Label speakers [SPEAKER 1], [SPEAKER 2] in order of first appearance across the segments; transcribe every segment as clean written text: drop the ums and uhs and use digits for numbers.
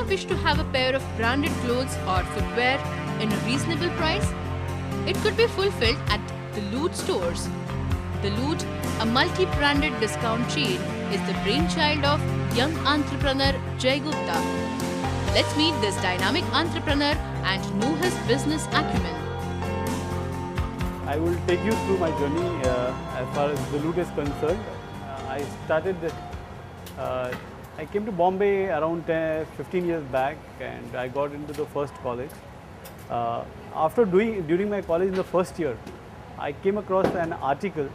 [SPEAKER 1] wish to have a pair of branded clothes or footwear in a reasonable price? It could be fulfilled at the Loot stores. The Loot, a multi-branded discount chain, is the brainchild of young entrepreneur Gupta. Let's meet this dynamic entrepreneur and know his business acumen.
[SPEAKER 2] I will take you through my journey as far as the Loot is concerned. I came to Bombay around 15 years back, and I got into the first college. During my college in the first year, I came across an article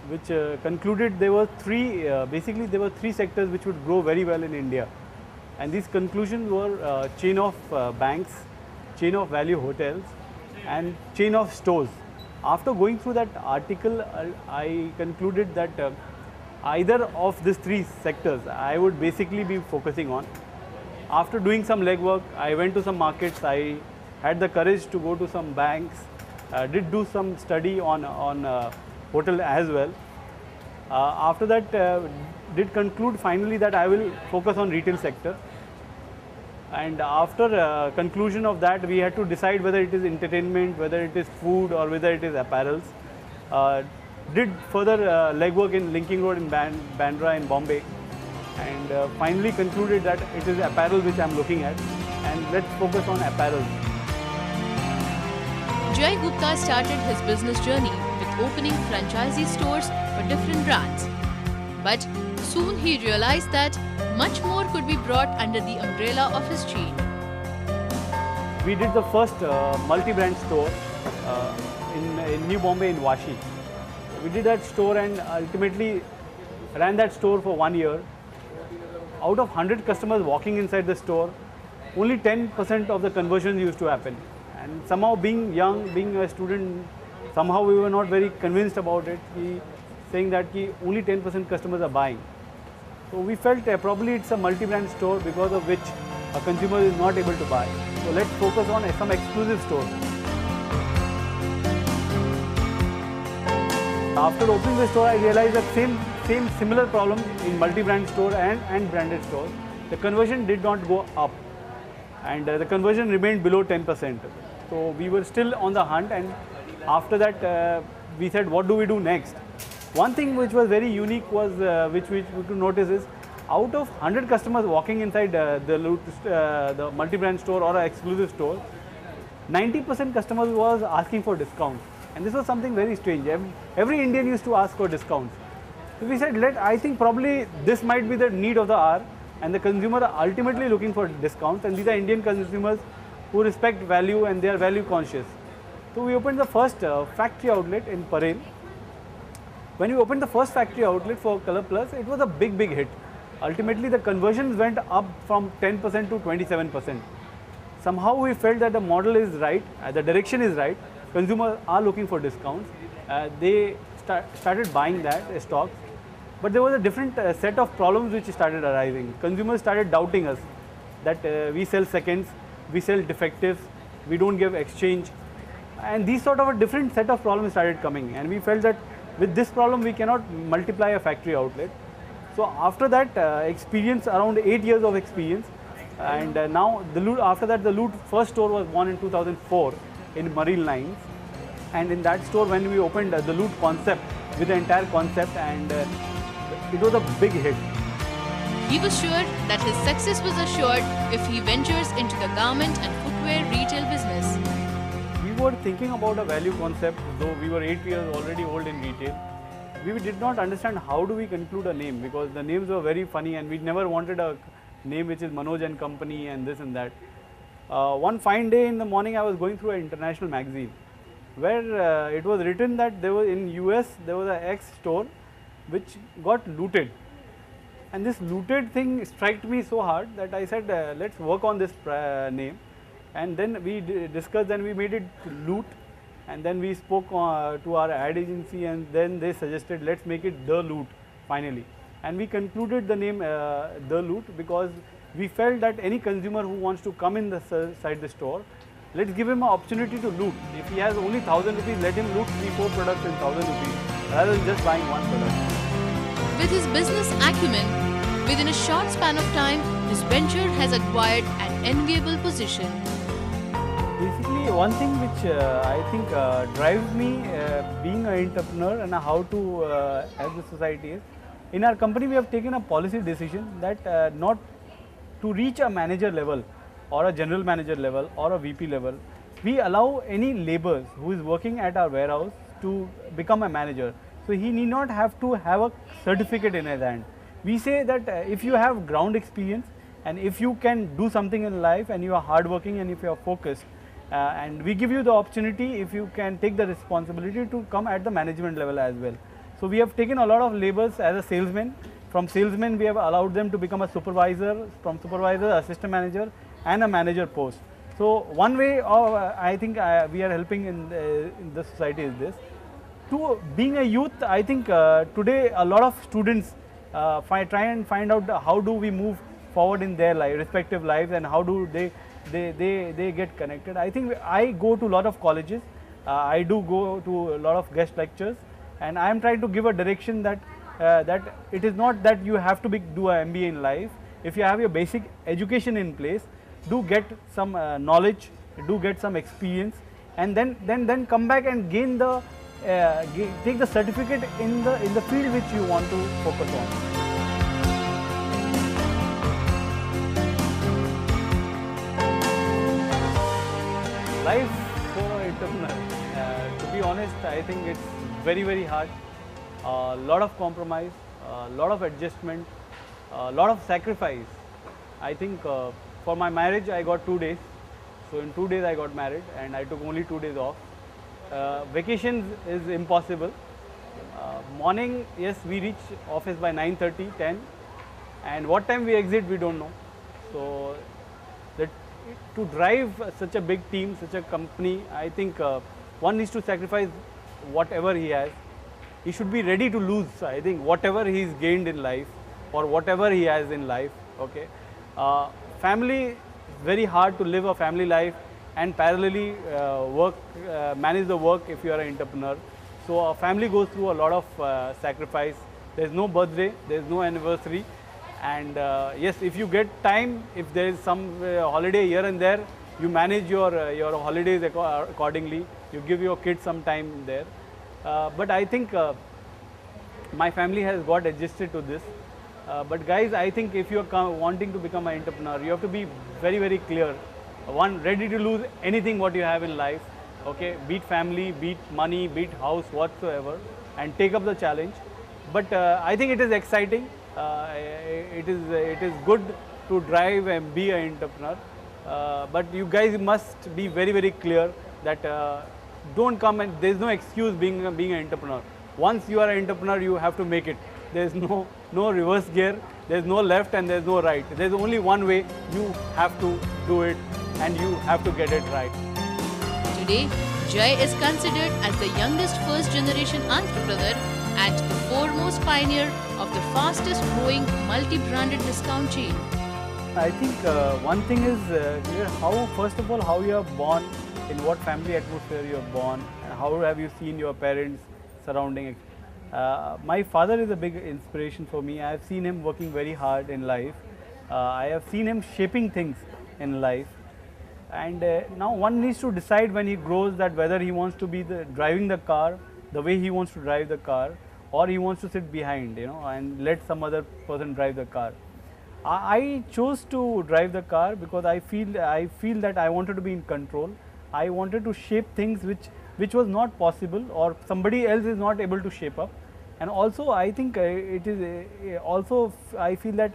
[SPEAKER 2] which concluded there were three sectors which would grow very well in India, and these conclusions were chain of banks, chain of value hotels, and chain of stores. After going through that article, I concluded that either of these three sectors I would basically be focusing on. After doing some legwork, I went to some markets. I had the courage to go to some banks, did do some study on hotel as well. After that, did conclude finally that I will focus on retail sector. And after conclusion of that, we had to decide whether it is entertainment, whether it is food, or whether it is apparels. Did further legwork in Linking Road in Bandra in Bombay, and finally concluded that it is apparel which I am looking at, and let's focus on apparel.
[SPEAKER 1] Gupta started his business journey with opening franchisee stores for different brands. But soon he realized that much more could be brought under the umbrella of his chain.
[SPEAKER 2] We did the first multi-brand store in New Bombay in Vashi. We did that store and ultimately ran that store for 1 year. Out of 100 customers walking inside the store, only 10% of the conversions used to happen. And somehow, being young, being a student, somehow we were not very convinced about it. Saying that only 10% customers are buying. So we felt probably it's a multi-brand store because of which a consumer is not able to buy. So let's focus on some exclusive stores. After opening the store, I realized that same similar problem in multi-brand store and branded stores. The conversion did not go up, and the conversion remained below 10%. So we were still on the hunt, and after that we said, what do we do next? One thing which was very unique was, which we could notice is, out of 100 customers walking inside the multi-brand store or an exclusive store, 90% customers was asking for discounts. And this was something very strange. Every Indian used to ask for discounts. So we said, I think probably this might be the need of the hour, and the consumer are ultimately looking for discounts, and these are Indian consumers who respect value and they are value conscious. So we opened the first factory outlet in Parel. When we opened the first factory outlet for Color Plus, it was a big hit. Ultimately, the conversions went up from 10% to 27%. Somehow we felt that the model is right, the direction is right. Consumers are looking for discounts. They started buying that stock. But there was a different set of problems which started arising. Consumers started doubting us that we sell seconds, we sell defectives, we don't give exchange. And these sort of a different set of problems started coming. And we felt that with this problem, we cannot multiply a factory outlet. So after that experience, around 8 years of experience, and now after that, the Loot first store was born in 2004 in Marine Lines. And in that store, when we opened the Loot concept with the entire concept, and it was a big hit.
[SPEAKER 1] He was sure that his success was assured if he ventures into the garment and footwear retail business.
[SPEAKER 2] We were thinking about a value concept, though we were 8 years already old in retail. We did not understand how do we conclude a name, because the names were very funny, and we never wanted a name which is Manoj and Company and this and that. One fine day in the morning, I was going through an international magazine where it was written that there was, in US, there was an X store which got looted. And this looted thing struck me so hard that I said, let's work on this name. And then we discussed and we made it Loot. And then we spoke to our ad agency, and then they suggested, let's make it The Loot finally. And we concluded the name The Loot because we felt that any consumer who wants to come inside the store, let's give him an opportunity to loot. If he has only 1,000 rupees, let him loot 3-4 products in 1,000 rupees rather than just buying one product.
[SPEAKER 1] With his business acumen, Within a short span of time, this venture has acquired an enviable position.
[SPEAKER 2] Basically, one thing which I think drives me being an entrepreneur and how to help the society is, in our company we have taken a policy decision that not to reach a manager level or a general manager level or a VP level, we allow any laborers who is working at our warehouse to become a manager. So he need not have to have a certificate in his hand. We say that if you have ground experience and if you can do something in life and you are hardworking and if you are focused, and we give you the opportunity if you can take the responsibility to come at the management level as well. So we have taken a lot of laborers as a salesman. From salesman we have allowed them to become a supervisor, from supervisor assistant manager and a manager post. So one way of I think we are helping in the society is this. To being a youth, I think today a lot of students try and find out how do we move forward in their life, respective lives, and how do they get connected. I think I go to a lot of colleges, I do go to a lot of guest lectures, and I am trying to give a direction that that it is not that you have to do a MBA in life. If you have your basic education in place, do get some knowledge, do get some experience, and then come back and gain the take the certificate in the field which you want to focus on. Life for an entrepreneur, to be honest, I think it's very hard. A lot of compromise, a lot of adjustment, a lot of sacrifice. I think for my marriage I got 2 days. So in 2 days I got married and I took only 2 days off. Vacations is impossible. Morning, yes, we reach office by 9:30, 10, and what time we exit we don't know. So to drive such a big team, such a company, I think one needs to sacrifice whatever he has. He should be ready to lose, I think, whatever he's gained in life or whatever he has in life. Okay, family, very hard to live a family life and parallelly manage the work if you are an entrepreneur. So a family goes through a lot of sacrifice. There's no birthday, there's no anniversary, and yes, if you get time, if there is some holiday here and there, you manage your holidays accordingly. You give your kids some time there. But I think my family has got adjusted to this. But guys, I think if you are wanting to become an entrepreneur, you have to be very clear. One, ready to lose anything what you have in life. Okay, beat family, beat money, beat house, whatsoever, and take up the challenge. But I think it is exciting. It is good to drive and be an entrepreneur. But you guys must be very clear that don't come and there's no excuse being an entrepreneur. Once you are an entrepreneur, you have to make it. There's no reverse gear, there's no left and there's no right. There's only one way. You have to do it and you have to get it right.
[SPEAKER 1] Today, Jai is considered as the youngest first-generation entrepreneur and the foremost pioneer of the fastest growing multi-branded discount chain.
[SPEAKER 2] I think one thing is first of all, how you are born, in what family atmosphere you are born, and how have you seen your parents surrounding. My father is a big inspiration for me. I have seen him working very hard in life. I have seen him shaping things in life. And now one needs to decide when he grows that whether he wants to be driving the car the way he wants to drive the car, or he wants to sit behind, and let some other person drive the car. I chose to drive the car because I feel that I wanted to be in control. I wanted to shape things which was not possible or somebody else is not able to shape up. And also I think it is also I feel that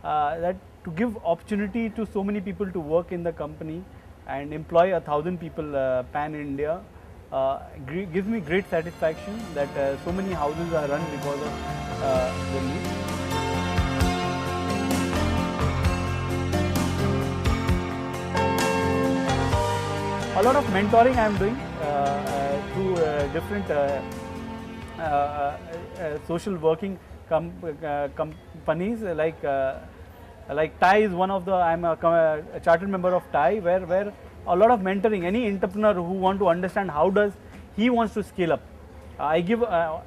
[SPEAKER 2] that to give opportunity to so many people to work in the company and employ 1,000 people pan India gives me great satisfaction that so many houses are run because of the need. A lot of mentoring I am doing through different social working companies like TIE is one of the, I am a chartered member of TIE where a lot of mentoring, any entrepreneur who want to understand how does he wants to scale up. I give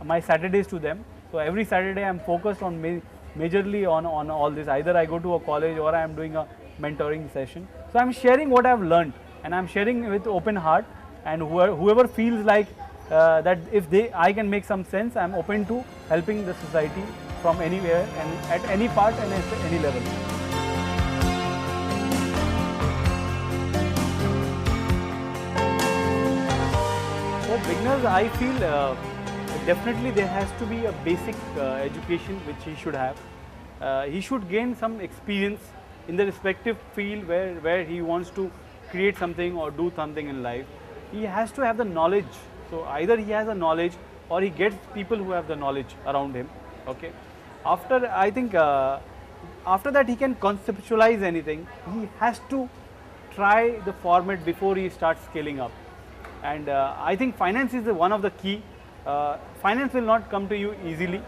[SPEAKER 2] my Saturdays to them. So every Saturday I am focused on majorly on all this. Either I go to a college or I am doing a mentoring session. So I'm sharing what I've learned, and I'm sharing with open heart, and whoever feels like that if I can make some sense, I'm open to helping the society from anywhere and at any part and at any level. For beginners, I feel definitely there has to be a basic education which he should have. He should gain some experience in the respective field where he wants to create something or do something in life. He has to have the knowledge. So either he has a knowledge or he gets people who have the knowledge around him. Okay. After, I think after that he can conceptualize anything. He has to try the format before he starts scaling up. And I think finance is one of the key. Finance will not come to you easily.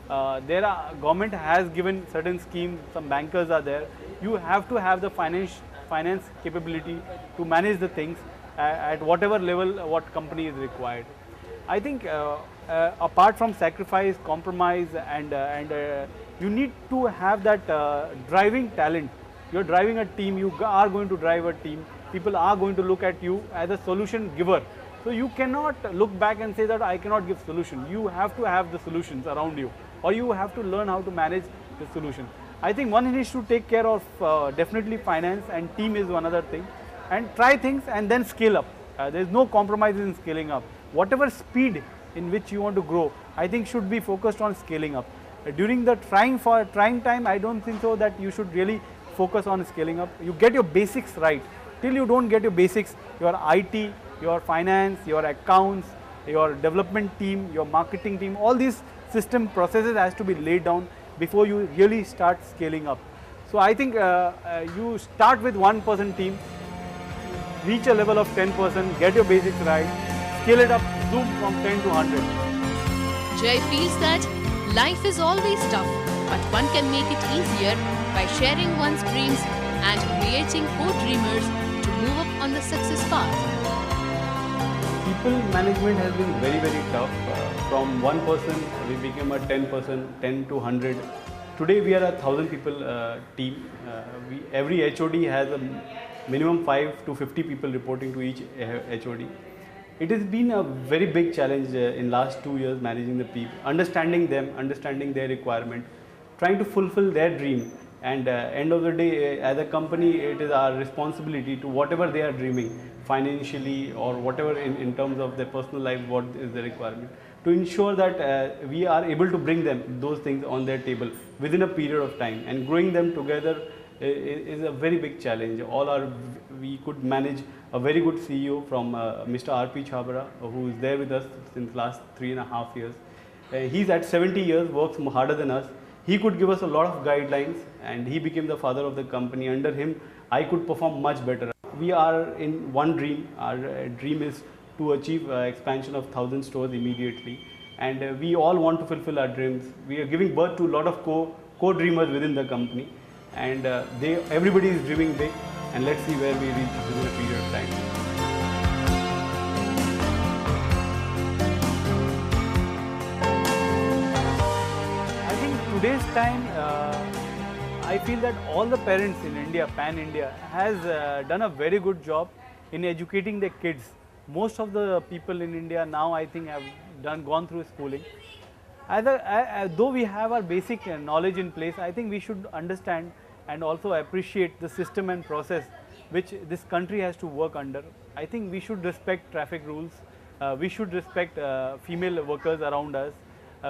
[SPEAKER 2] Government has given certain schemes, some bankers are there. You have to have the finance capability to manage the things at whatever level what company is required. I think apart from sacrifice, compromise, and you need to have that driving talent. You're driving a team, you are going to drive a team. People are going to look at you as a solution giver. So you cannot look back and say that I cannot give solution. You have to have the solutions around you, or you have to learn how to manage the solution. I think one needs to take care of definitely finance, and team is one other thing, and try things and then scale up. There is no compromise in scaling up. Whatever speed in which you want to grow, I think should be focused on scaling up. During the trying time, I don't think so that you should really focus on scaling up. You get your basics right. Till you don't get your basics, your IT, your finance, your accounts, your development team, your marketing team, all these system processes has to be laid down before you really start scaling up. So I think you start with 1% team, reach a level of 10%, get your basics right, scale it up, zoom from 10 to 100.
[SPEAKER 1] Jay feels that life is always tough, but one can make it easier by sharing one's dreams and creating co-dreamers to move up on the success path.
[SPEAKER 2] People management has been very, very tough. From 1% we became a 10%, 10 to 100. Today we are a 1,000 people team. Every HOD has a minimum 5 to 50 people reporting to each HOD. It has been a very big challenge in last 2 years managing the people, understanding them, understanding their requirement, trying to fulfill their dream. And end of the day, as a company, it is our responsibility to whatever they are dreaming financially or whatever in terms of their personal life, what is the requirement, to ensure that we are able to bring them those things on their table within a period of time. And growing them together is a very big challenge. We could manage a very good CEO from Mr. R.P. Chabra, who is there with us since last 3.5 years. He's at 70 years, works harder than us. He could give us a lot of guidelines, and he became the father of the company. Under him, I could perform much better. We are in one dream. Our dream is to achieve expansion of 1,000 stores immediately, and we all want to fulfill our dreams. We are giving birth to a lot of co-dreamers within the company, and everybody is dreaming big, and let's see where we reach within a period of time. Today's time, I feel that all the parents in India, pan-India, has done a very good job in educating their kids. Most of the people in India now, I think, have gone through schooling. Though we have our basic knowledge in place, I think we should understand and also appreciate the system and process which this country has to work under. I think we should respect traffic rules. We should respect female workers around us.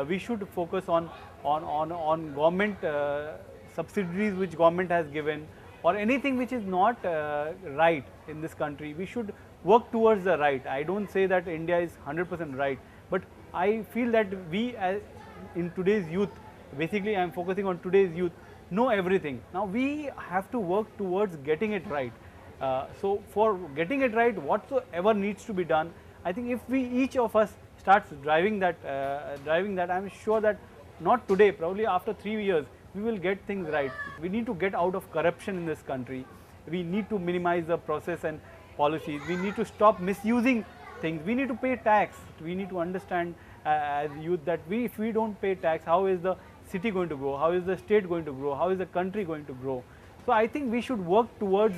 [SPEAKER 2] We should focus on government subsidies which government has given, or anything which is not right in this country. We should work towards the right. I don't say that India is 100% right, but I feel that we in today's youth, basically I am focusing on today's youth, know everything. Now we have to work towards getting it right. So for getting it right, whatsoever needs to be done, I think if each of us starts driving that, I'm sure that not today, probably after 3 years, we will get things right. We need to get out of corruption in this country. We need to minimize the process and policies. We need to stop misusing things. We need to pay tax. We need to understand as youth that if we don't pay tax, how is the city going to grow, how is the state going to grow, how is the country going to grow. So I think we should work towards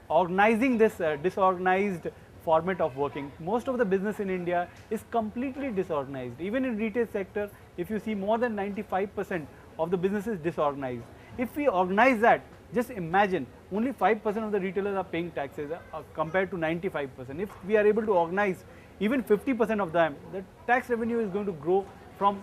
[SPEAKER 2] organizing this disorganized format of working. Most of the business in India is completely disorganized. Even in retail sector, if you see, more than 95% of the business is disorganized. If we organize that, just imagine, only 5% of the retailers are paying taxes compared to 95%. If we are able to organize even 50% of them, the tax revenue is going to grow from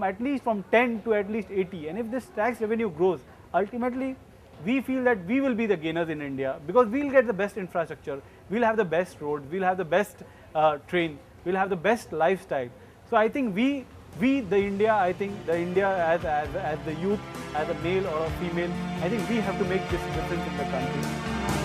[SPEAKER 2] at least from 10 to at least 80. And if this tax revenue grows, ultimately we feel that we will be the gainers in India, because we will get the best infrastructure, we will have the best roads, we will have the best train, we will have the best lifestyle. So I think the India as the youth, as a male or a female, I think we have to make this difference in the country.